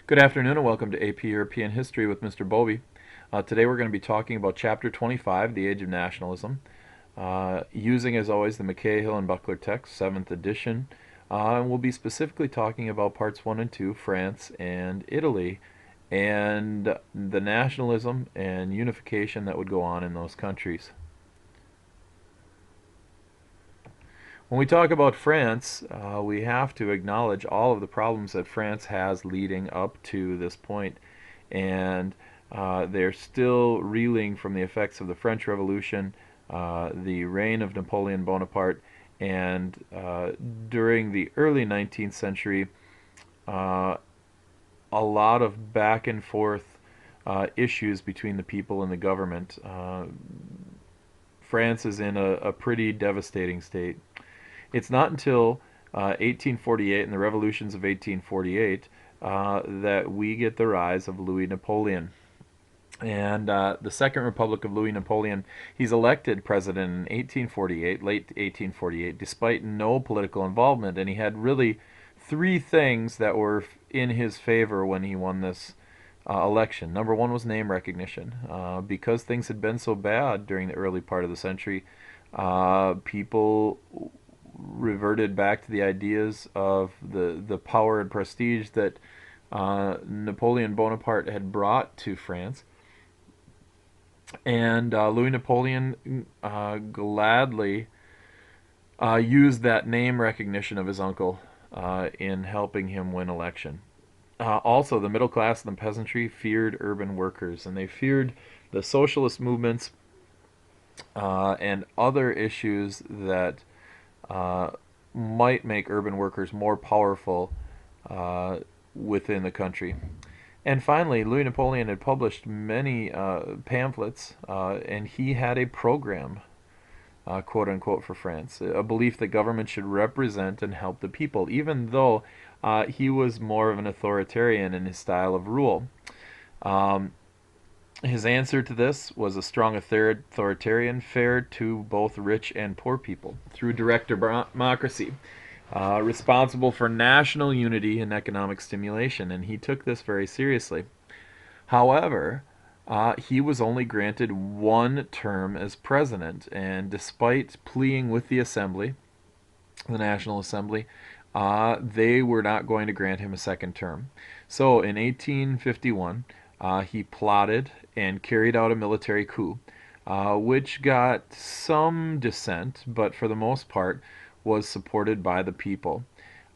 Good afternoon and welcome to AP European History with Mr. Bovey. Today we're going to be talking about Chapter 25, The Age of Nationalism, using as always the McKay, Hill, and Buckler text, 7th edition. And we'll be specifically talking about parts 1 and 2, France and Italy, and the nationalism and unification that would go on in those countries. When we talk about France, we have to acknowledge all of the problems that France has leading up to this point, and they're still reeling from the effects of the French Revolution, the reign of Napoleon Bonaparte, and during the early 19th century, uh, a lot of back and forth issues between the people and the government. France is in a pretty devastating state. It's not until 1848 and the revolutions of 1848 that we get the rise of Louis Napoleon. And the Second Republic of Louis Napoleon, he's elected president in 1848, late 1848, despite no political involvement. And he had really three things that were in his favor when he won this election. Number one was name recognition. Because things had been so bad during the early part of the century, people reverted back to the ideas of the power and prestige that Napoleon Bonaparte had brought to France. And Louis Napoleon gladly used that name recognition of his uncle in helping him win election. Also, the middle class and the peasantry feared urban workers, and they feared the socialist movements and other issues that uh, might make urban workers more powerful within the country. And finally, Louis Napoleon had published many pamphlets, and he had a program, quote unquote, for France, a belief that government should represent and help the people, even though he was more of an authoritarian in his style of rule. Um, his answer to this was a strong authoritarian, fair to both rich and poor people, through direct democracy, responsible for national unity and economic stimulation, and he took this very seriously. However, he was only granted one term as president, and despite pleading with the Assembly, the National Assembly, they were not going to grant him a second term. So in 1851, he plotted and carried out a military coup, which got some dissent, but for the most part was supported by the people.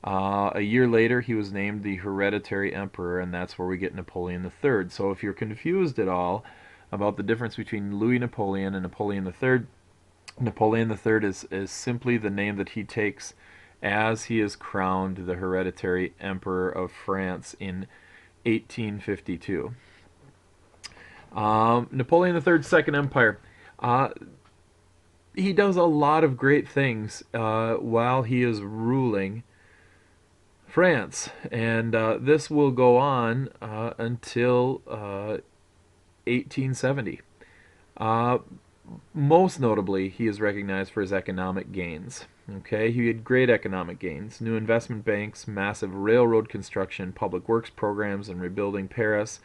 A year later, he was named the hereditary emperor, and that's where we get Napoleon III. So if you're confused at all about the difference between Louis Napoleon and Napoleon III, Napoleon III is simply the name that he takes as he is crowned the hereditary emperor of France in 1852. Napoleon III's Second Empire. Uh, he does a lot of great things while he is ruling France, and this will go on until 1870. Uh, Most notably, he is recognized for his economic gains. Okay, he had great economic gains: new investment banks, massive railroad construction, public works programs, and rebuilding Paris.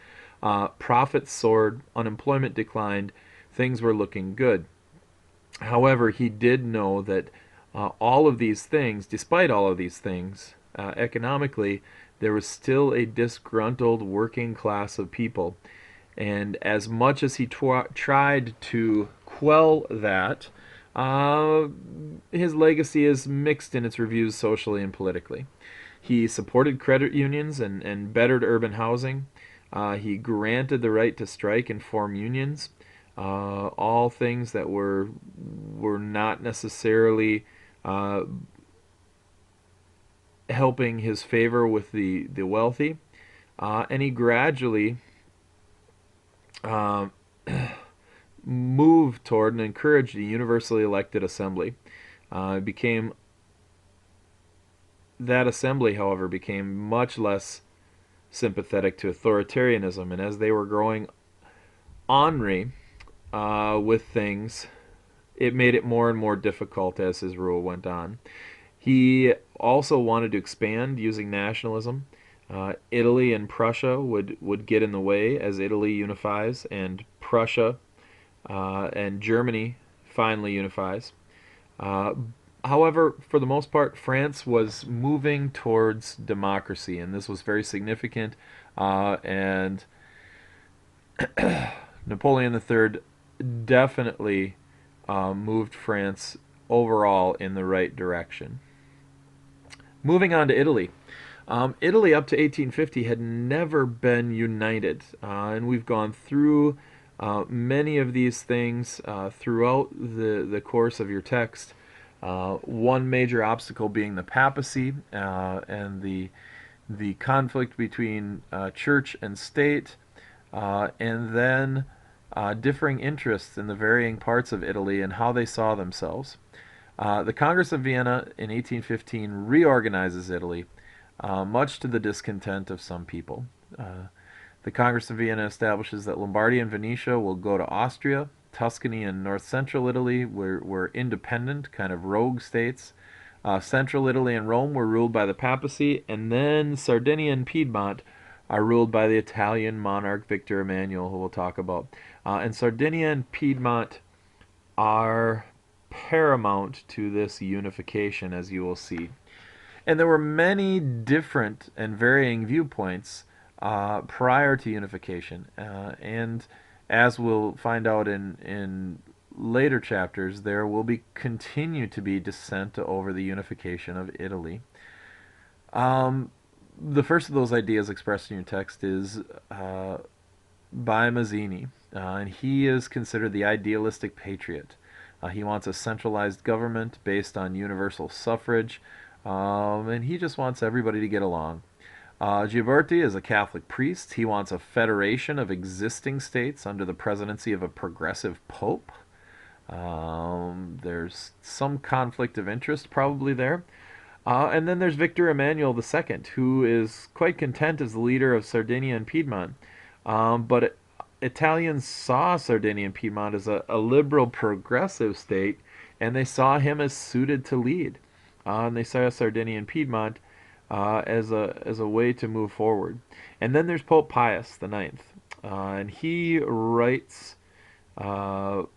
Profits soared, unemployment declined, things were looking good. However, he did know that all of these things, despite all of these things, economically, there was still a disgruntled working class of people. And as much as he tried to quell that, uh, his legacy is mixed in its reviews socially and politically. He supported credit unions and bettered urban housing. He granted the right to strike and form unions, all things that were not necessarily uh, helping his favor with the wealthy. And he gradually uh, moved toward and encouraged a universally elected assembly. Became That assembly, however, became much less sympathetic to authoritarianism, and as they were growing ornery with things, it made it more and more difficult as his rule went on. He also wanted to expand using nationalism. Italy and Prussia would get in the way as Italy unifies, and Prussia and Germany finally unifies. Uh, However, for the most part, France was moving towards democracy, and this was very significant. And Napoleon III definitely moved France overall in the right direction. Moving on to Italy. Italy up to 1850 had never been united, and we've gone through many of these things throughout the course of your text. One major obstacle being the papacy and the conflict between church and state, and then differing interests in the varying parts of Italy and how they saw themselves. The Congress of Vienna in 1815 reorganizes Italy, much to the discontent of some people. The Congress of Vienna establishes that Lombardy and Venetia will go to Austria. Tuscany and north central Italy were independent, kind of rogue states. Central Italy and Rome were ruled by the papacy, and then Sardinia and Piedmont are ruled by the Italian monarch Victor Emmanuel, who we'll talk about. And Sardinia and Piedmont are paramount to this unification, as you will see. And there were many different and varying viewpoints prior to unification. And as we'll find out in later chapters, there will be continue to be dissent over the unification of Italy. The first of those ideas expressed in your text is by Mazzini, and he is considered the idealistic patriot. He wants a centralized government based on universal suffrage, and he just wants everybody to get along. Ghiberti is a Catholic priest. He wants a federation of existing states under the presidency of a progressive pope. There's some conflict of interest probably there. And then there's Victor Emmanuel II, who is quite content as the leader of Sardinia and Piedmont. But Italians saw Sardinia and Piedmont as a liberal progressive state, and they saw him as suited to lead. And they saw Sardinia and Piedmont as a way to move forward. And then there's Pope Pius IX, and he writes an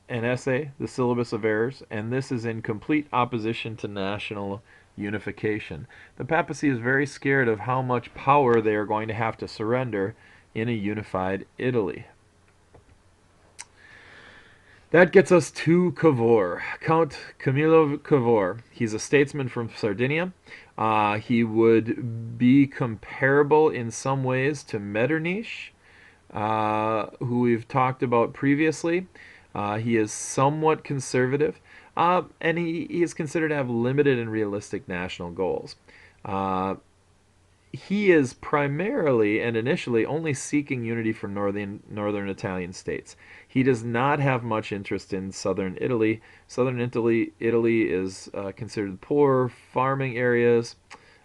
essay, The Syllabus of Errors, and this is in complete opposition to national unification. The papacy is very scared of how much power they are going to have to surrender in a unified Italy. That gets us to Cavour, Count Camillo Cavour. He's a statesman from Sardinia. He would be comparable in some ways to Metternich, who we've talked about previously. He is somewhat conservative, and he is considered to have limited and realistic national goals. He is primarily and initially only seeking unity for northern Italian states. He does not have much interest in southern Italy. Southern Italy is considered poor farming areas,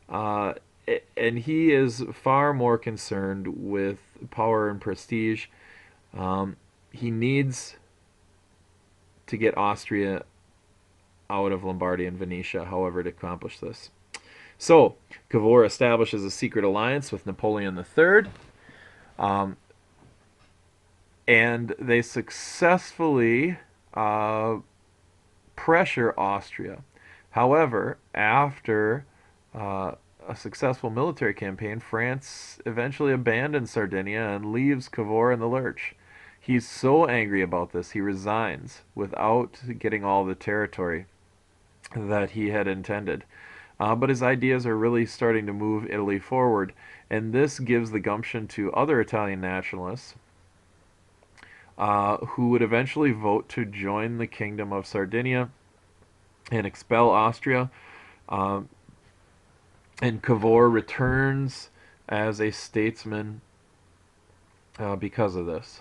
and he is far more concerned with power and prestige. He needs to get Austria out of Lombardy and Venetia, however, to accomplish this. So, Cavour establishes a secret alliance with Napoleon III, and they successfully pressure Austria. However, after a successful military campaign, France eventually abandons Sardinia and leaves Cavour in the lurch. He's so angry about this, he resigns without getting all the territory that he had intended. But his ideas are really starting to move Italy forward, and this gives the gumption to other Italian nationalists who would eventually vote to join the Kingdom of Sardinia and expel Austria. And Cavour returns as a statesman because of this.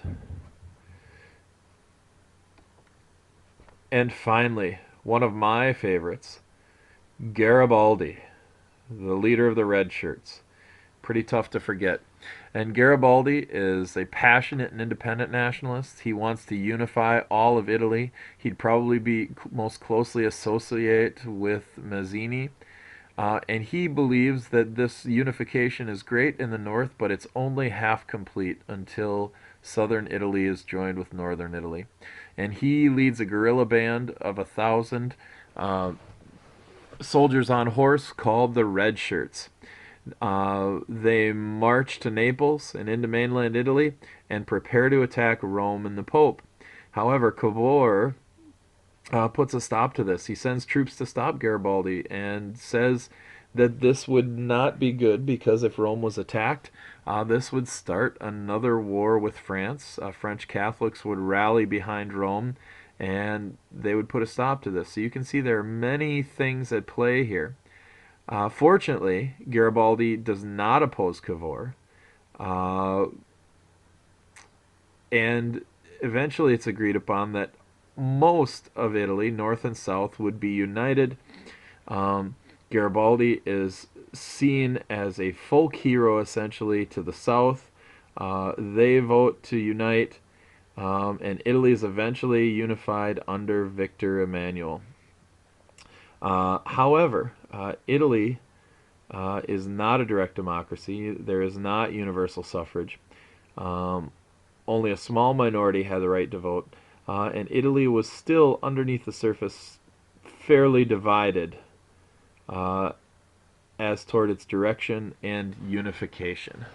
And finally, one of my favorites, Garibaldi, the leader of the Red Shirts. Pretty tough to forget. And Garibaldi is a passionate and independent nationalist. He wants to unify all of Italy. He'd probably be most closely associated with Mazzini. And he believes that this unification is great in the north, but it's only half complete until southern Italy is joined with northern Italy. And he leads a guerrilla band of 1,000 uh, soldiers on horse called the Red Shirts. They march to Naples and into mainland Italy and prepare to attack Rome and the Pope. However, Cavour puts a stop to this. He sends troops to stop Garibaldi and says that this would not be good because if Rome was attacked, this would start another war with France. French Catholics would rally behind Rome and they would put a stop to this. So you can see there are many things at play here. Fortunately, Garibaldi does not oppose Cavour, uh, and eventually it's agreed upon that most of Italy, north and south, would be united. Um, Garibaldi is seen as a folk hero essentially to the south. They vote to unite, and Italy is eventually unified under Victor Emmanuel. However, Italy is not a direct democracy. There is not universal suffrage. Um, Only a small minority had the right to vote, and Italy was still, underneath the surface, fairly divided uh, as toward its direction and unification.